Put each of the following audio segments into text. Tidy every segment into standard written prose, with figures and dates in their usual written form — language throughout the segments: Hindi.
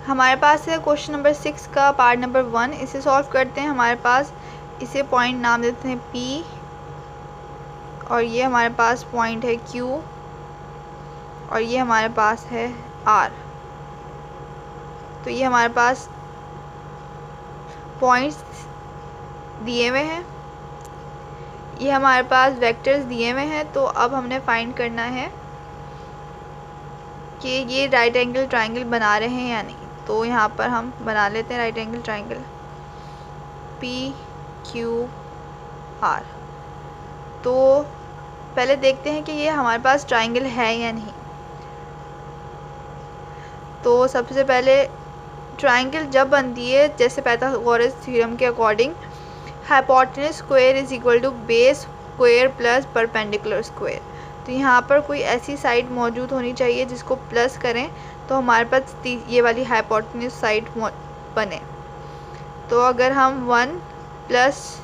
हमारे पास है क्वेश्चन नंबर 6 का पार्ट नंबर 1। इसे सॉल्व करते हैं। हमारे पास इसे पॉइंट नाम देते हैं P, और ये हमारे पास पॉइंट है Q, और ये हमारे पास है R। तो ये हमारे पास पॉइंट्स दिए हुए हैं, ये हमारे पास वेक्टर्स दिए हुए हैं। तो अब हमने फाइंड करना है कि ये राइट एंगल ट्राइंगल बना रहे हैं या नहीं। तो यहाँ पर हम बना लेते हैं राइट एंगल ट्राइंगल PQR। तो पहले देखते हैं कि ये हमारे पास ट्राइंगल है या नहीं। तो सबसे पहले ट्राइंगल जब बनती है, जैसे पाइथागोरस थ्योरम के according, hypotenuse square is equal to base square plus perpendicular square. तो यहाँ पर कोई ऐसी साइड मौजूद होनी चाहिए जिसको प्लस करें तो हमारे पास ये वाली हाइपोटेन्यूज साइड बने। तो अगर हम 1 प्लस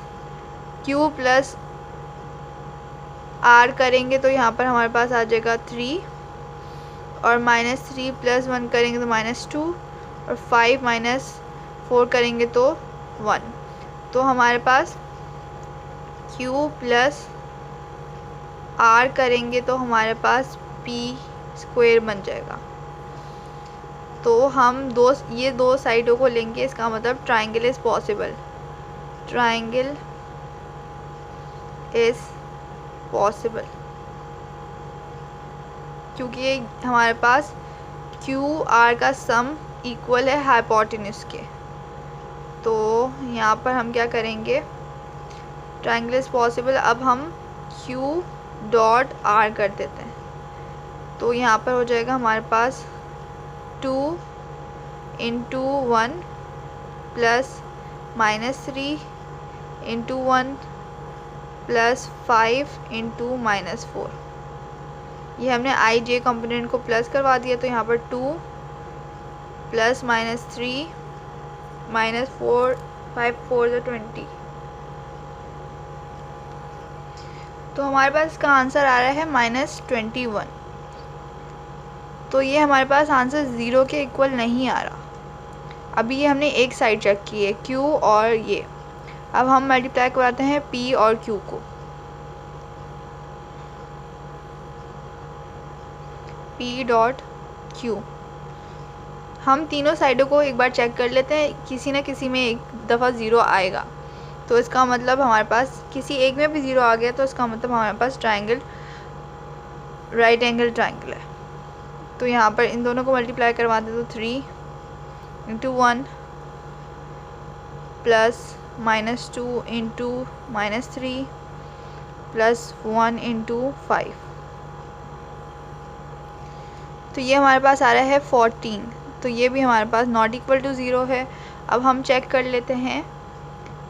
Q प्लस R करेंगे तो यहाँ पर हमारे पास आ जाएगा 3, और -3 प्लस 1 करेंगे तो -2, और 5 माइनस 4 करेंगे तो 1। तो हमारे पास Q प्लस R करेंगे तो हमारे पास P स्क्वायर बन जाएगा। तो हम ये दो साइडों को लेंगे, इसका मतलब triangle is possible. Triangle is possible क्योंकि ये हमारे पास QR का सम इक्वल है हाइपोटेन्यूज के। तो यहाँ पर हम क्या करेंगे, ट्राइंगल इज़ पॉसिबल। अब हम Q डॉट R कर देते हैं। तो यहाँ पर हो जाएगा हमारे पास 2 into 1 plus -3 into 1 plus 5 into -4। ये हमने IJ कंपोनेंट को प्लस करवा दिया। तो यहाँ पर 2 प्लस -3 -4, 5 4 20। तो हमारे पास इसका आंसर आ रहा है -21। तो ये हमारे पास आंसर 0 के इक्वल नहीं आ रहा। अभी ये हमने एक साइड चेक की है, Q और ये। अब हम मल्टीप्लाई करवाते हैं P और Q को। P dot Q। हम तीनों साइडों को एक बार चेक कर लेते हैं, किसी न किसी में एक दफ़ा 0 आएगा। तो इसका मतलब हमारे पास किसी एक में भी 0 आ गया, तो इसका मतलब हमारे पास ट्राइंगल राइट एंगल ट्राइंगल है। तो यहाँ पर इन दोनों को मल्टीप्लाई करवा दे तो 3 into 1 plus -2 into -3 plus 1 into 5। तो ये हमारे पास आ रहा है 14। तो ये भी हमारे पास नॉट इक्वल टू 0 है। अब हम चेक कर लेते हैं,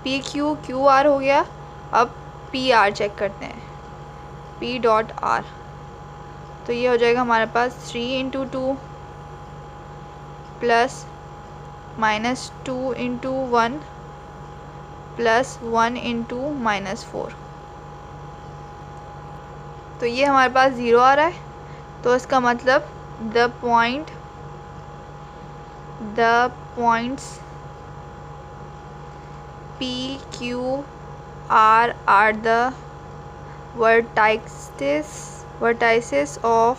PQR हो गया। अब PR चेक करते हैं, P डॉट R। तो ये हो जाएगा हमारे पास 3 into 2 plus -2 into 1 plus 1 into -4। तो ये हमारे पास 0 आ रहा है। तो इसका मतलब the points PQR are the vertices of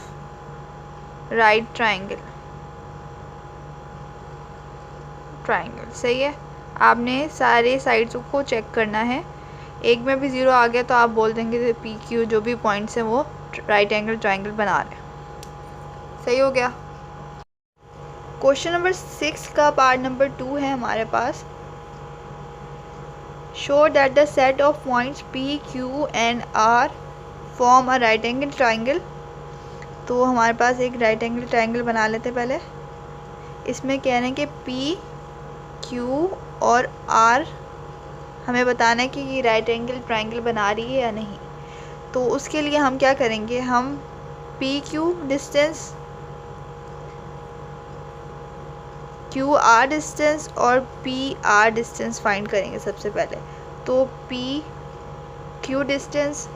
right triangle। सही है। आपने सारे साइड्स को चेक करना है, एक में भी 0 आ गया तो आप बोल देंगे PQ जो भी पॉइंट्स हैं वो राइट एंगल ट्राइंगल बना रहे हैं। सही हो गया। क्वेश्चन नंबर 6 का पार्ट नंबर 2 है हमारे पास। Show that the set of points PQ and R form a right angle triangle. तो हमारे पास एक राइट एंगल ट्राइंगल बना लेते पहले। इसमें कह रहे हैं कि PQ और R हमें बताना है कि ये राइट एंगल ट्राइंगल बना रही है या नहीं। तो उसके लिए हम क्या करेंगे, हम PQ डिस्टेंस, QR डिस्टेंस और PR डिस्टेंस फाइंड करेंगे सबसे पहले। तो PQ distance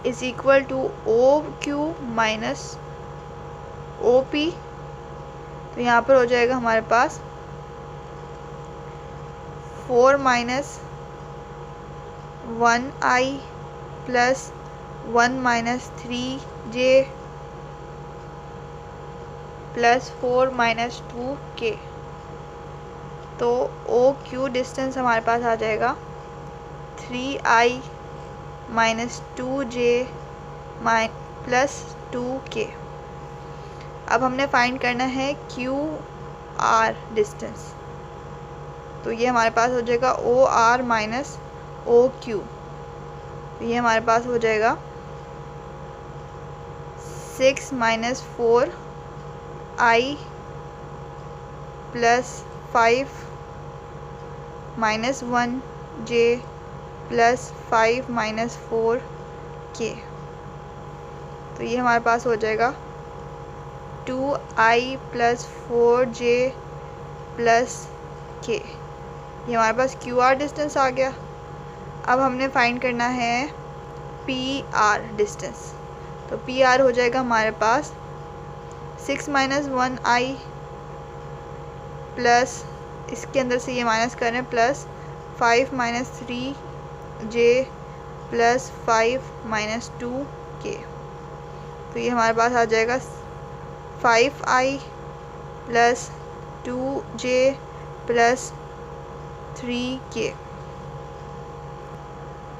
is equal to OQ minus OP। तो यहाँ पर हो जाएगा हमारे पास 4 minus 1i plus 1 minus 3j plus 4 minus 2k। तो ओ क्यू डिस्टेंस हमारे पास आ जाएगा 3i minus 2j plus 2k। अब हमने फाइंड करना है क्यू आर डिस्टेंस। तो ये हमारे पास हो जाएगा O R minus O Q. ये हमारे पास हो जाएगा 6 minus 4i plus 5 minus 1j plus 5 minus 4k। तो ये हमारे पास हो जाएगा 2i plus 4j plus k। ये हमारे पास क्यू आर डिस्टेंस आ गया। अब हमने फाइंड करना है पी आर डिस्टेंस। तो पी आर हो जाएगा हमारे पास 6 माइनस 1i प्लस, इसके अंदर से ये माइनस करें, plus 5 minus 3j plus 5 minus 2k। तो ये हमारे पास आ जाएगा 5i plus 2j plus 3k।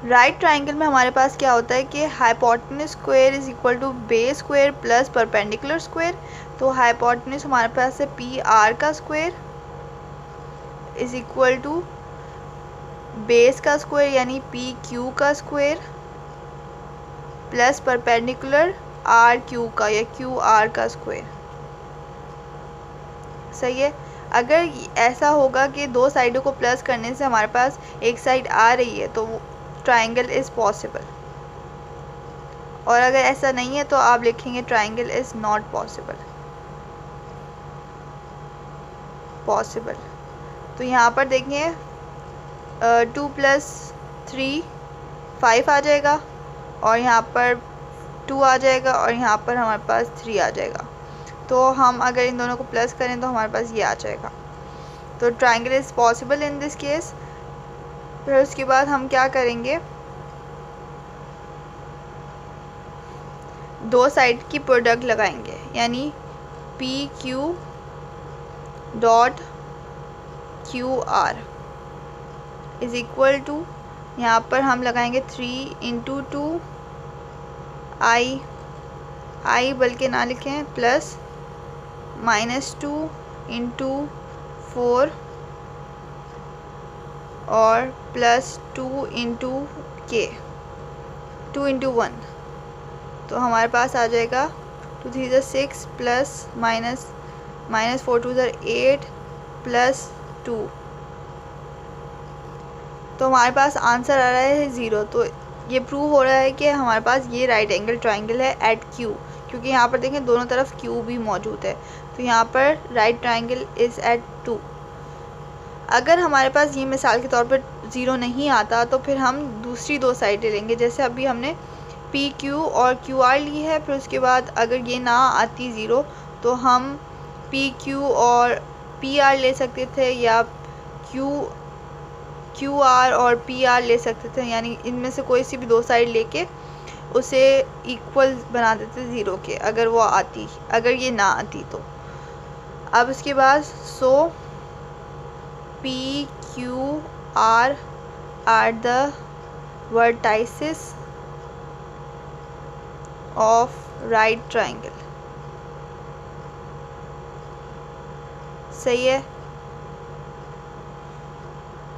Right triangle में हमारे पास क्या होता है कि hypotenuse square is equal to base square plus perpendicular square. तो हाइपोटेन्यूज हमारे पास है पी आर का square is equal to base का स्क्वायर यानी पी क्यू का square plus perpendicular R Q का या क्यू आर का स्क्वायर। सही है। अगर ऐसा होगा कि दो साइडों को प्लस करने से हमारे पास एक साइड आ रही है तो ट्राइंगल इज़ पॉसिबल, और अगर ऐसा नहीं है तो आप लिखेंगे ट्राइंगल इज़ नॉट पॉसिबल। तो यहाँ पर देखिए 2 प्लस 3 5 आ जाएगा, और यहाँ पर 2 आ जाएगा, और यहाँ पर हमारे पास 3 आ जाएगा। तो हम अगर इन दोनों को प्लस करें तो हमारे पास ये आ जाएगा। तो triangle is possible in this case. फिर उसके बाद हम क्या करेंगे, दो साइड की प्रोडक्ट लगाएंगे, यानी P Q dot Q R is equal to, यहाँ पर हम लगाएंगे 3 इंटू 2 आई बल्कि ना लिखें, प्लस माइनस 2 इंटू 4 और प्लस 2 इंटू के 2 इंटू 1। तो हमारे पास आ जाएगा 2 3 6 प्लस माइनस 4 2 8 प्लस 2। तो हमारे पास आंसर आ रहा है 0। तो ये प्रूव हो रहा है कि हमारे पास ये राइट एंगल ट्राइंगल है एट क्यू, क्योंकि यहाँ पर देखें दोनों तरफ क्यू भी मौजूद है। तो यहाँ पर राइट ट्राइंगल इज़ एट 2। अगर हमारे पास ये मिसाल के तौर पर 0 नहीं आता तो फिर हम दूसरी दो साइडें लेंगे, जैसे अभी हमने पी क्यू और क्यू आर ली है। फिर उसके बाद अगर ये ना आती 0 तो हम पी क्यू और पी आर ले सकते थे, या क्यू आर और पी आर ले सकते थे, यानी इनमें से कोई सी भी दो साइड लेके उसे इक्वल बना देते 0 के, अगर ये ना आती तो। अब उसके बाद so P Q R the vertices of right triangle. सही है।